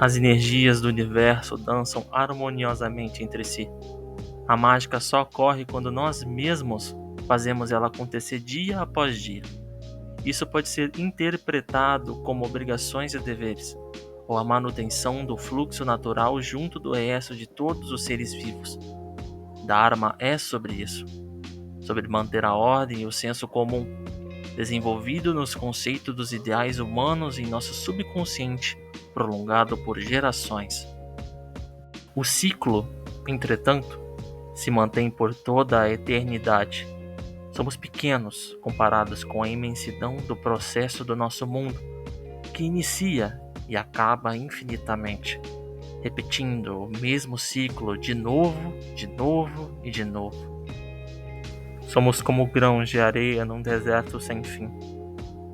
As energias do universo dançam harmoniosamente entre si. A mágica só ocorre quando nós mesmos fazemos ela acontecer dia após dia. Isso pode ser interpretado como obrigações e deveres, ou a manutenção do fluxo natural junto do resto de todos os seres vivos. Dharma é sobre isso, sobre manter a ordem e o senso comum, desenvolvido nos conceitos dos ideais humanos em nosso subconsciente, prolongado por gerações. O ciclo, entretanto, se mantém por toda a eternidade. Somos pequenos comparados com a imensidão do processo do nosso mundo, que inicia e acaba infinitamente, repetindo o mesmo ciclo de novo e de novo. Somos como grãos de areia num deserto sem fim,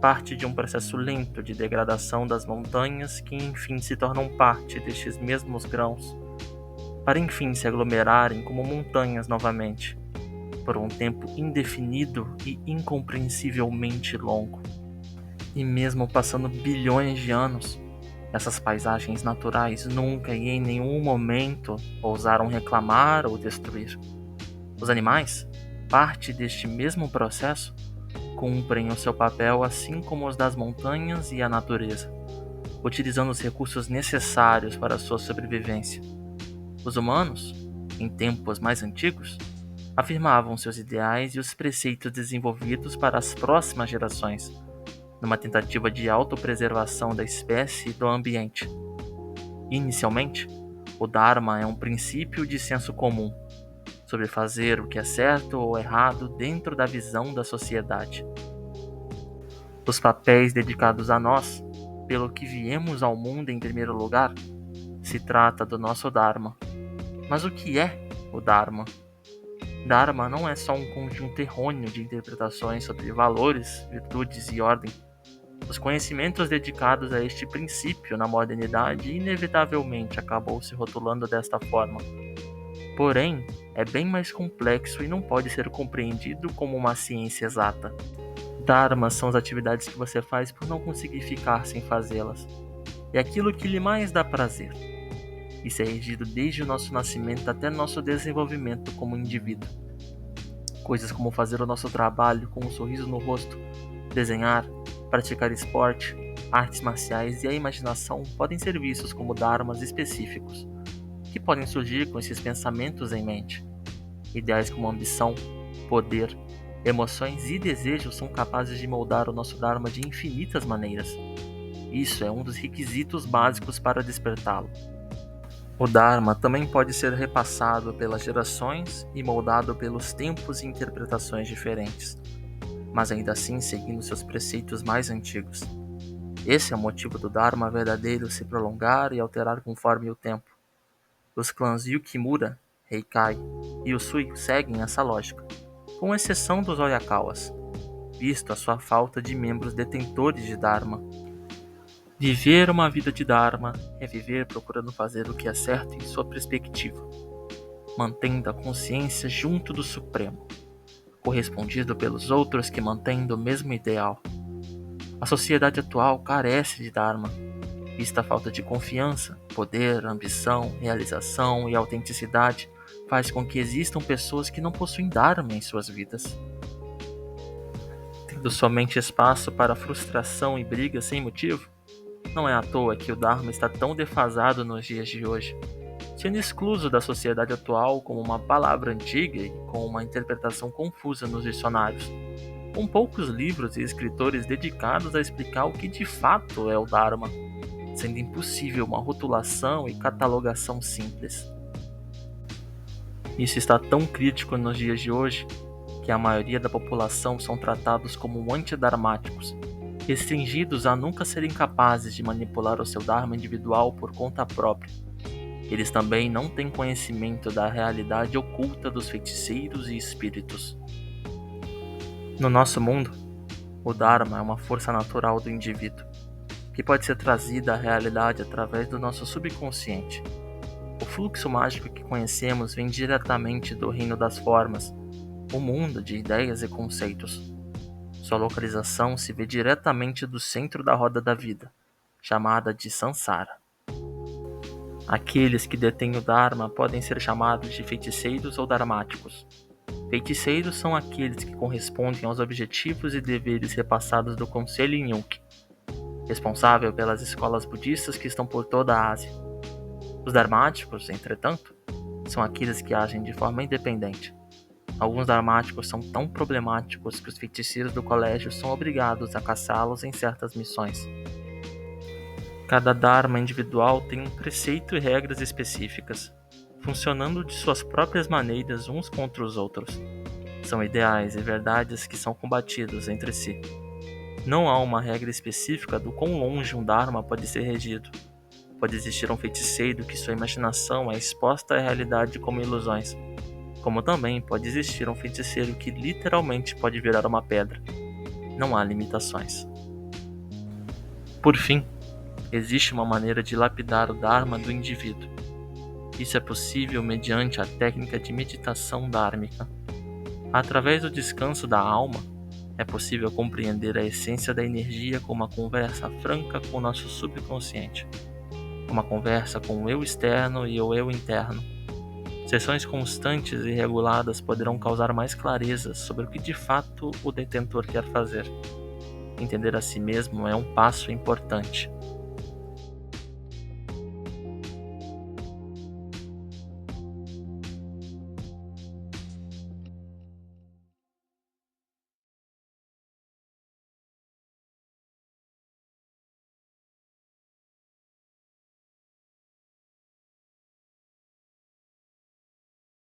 parte de um processo lento de degradação das montanhas que enfim se tornam parte destes mesmos grãos, para enfim se aglomerarem como montanhas novamente, por um tempo indefinido e incompreensivelmente longo. E mesmo passando bilhões de anos, essas paisagens naturais nunca e em nenhum momento ousaram reclamar ou destruir. Os animais, parte deste mesmo processo, cumprem o seu papel assim como os das montanhas e a natureza, utilizando os recursos necessários para a sua sobrevivência. Os humanos, em tempos mais antigos, afirmavam seus ideais e os preceitos desenvolvidos para as próximas gerações, numa tentativa de autopreservação da espécie e do ambiente. Inicialmente, o Dharma é um princípio de senso comum, sobre fazer o que é certo ou errado dentro da visão da sociedade. Os papéis dedicados a nós, pelo que viemos ao mundo em primeiro lugar, se trata do nosso Dharma. Mas o que é o Dharma? Dharma não é só um conjunto errôneo de interpretações sobre valores, virtudes e ordem. Os conhecimentos dedicados a este princípio na modernidade inevitavelmente acabou se rotulando desta forma. Porém, é bem mais complexo e não pode ser compreendido como uma ciência exata. Dharma são as atividades que você faz por não conseguir ficar sem fazê-las. É aquilo que lhe mais dá prazer. Isso é regido desde o nosso nascimento até nosso desenvolvimento como indivíduo. Coisas como fazer o nosso trabalho com um sorriso no rosto, desenhar, praticar esporte, artes marciais e a imaginação podem ser vistos como dharmas específicos, que podem surgir com esses pensamentos em mente. Ideais como ambição, poder, emoções e desejos são capazes de moldar o nosso dharma de infinitas maneiras. Isso é um dos requisitos básicos para despertá-lo. O Dharma também pode ser repassado pelas gerações e moldado pelos tempos e interpretações diferentes, mas ainda assim seguindo seus preceitos mais antigos. Esse é o motivo do Dharma verdadeiro se prolongar e alterar conforme o tempo. Os clãs Yukimura, Heikai e Usui seguem essa lógica, com exceção dos Oyakawas, visto a sua falta de membros detentores de Dharma. Viver uma vida de Dharma é viver procurando fazer o que é certo em sua perspectiva, mantendo a consciência junto do Supremo, correspondido pelos outros que mantêm do mesmo ideal. A sociedade atual carece de Dharma, vista a falta de confiança, poder, ambição, realização e autenticidade faz com que existam pessoas que não possuem Dharma em suas vidas. Tendo somente espaço para frustração e brigas sem motivo, não é à toa que o Dharma está tão defasado nos dias de hoje, sendo excluso da sociedade atual como uma palavra antiga e com uma interpretação confusa nos dicionários, com poucos livros e escritores dedicados a explicar o que de fato é o Dharma, sendo impossível uma rotulação e catalogação simples. Isso está tão crítico nos dias de hoje que a maioria da população são tratados como antidharmáticos, restringidos a nunca serem capazes de manipular o seu Dharma individual por conta própria. Eles também não têm conhecimento da realidade oculta dos feiticeiros e espíritos. No nosso mundo, o Dharma é uma força natural do indivíduo, que pode ser trazida à realidade através do nosso subconsciente. O fluxo mágico que conhecemos vem diretamente do reino das formas, o mundo de ideias e conceitos. Sua localização se vê diretamente do centro da roda da vida, chamada de Sansara. Aqueles que detêm o Dharma podem ser chamados de feiticeiros ou dharmáticos. Feiticeiros são aqueles que correspondem aos objetivos e deveres repassados do Conselho Inuk, responsável pelas escolas budistas que estão por toda a Ásia. Os dharmáticos, entretanto, são aqueles que agem de forma independente. Alguns dharmáticos são tão problemáticos que os feiticeiros do colégio são obrigados a caçá-los em certas missões. Cada dharma individual tem um preceito e regras específicas, funcionando de suas próprias maneiras uns contra os outros. São ideais e verdades que são combatidos entre si. Não há uma regra específica do quão longe um dharma pode ser regido. Pode existir um feiticeiro que sua imaginação é exposta à realidade como ilusões, como também pode existir um feiticeiro que literalmente pode virar uma pedra. Não há limitações. Por fim, existe uma maneira de lapidar o Dharma do indivíduo. Isso é possível mediante a técnica de meditação dármica. Através do descanso da alma, é possível compreender a essência da energia com uma conversa franca com o nosso subconsciente. Uma conversa com o eu externo e o eu interno. Sessões constantes e reguladas poderão causar mais clareza sobre o que de fato o detentor quer fazer. Entender a si mesmo é um passo importante.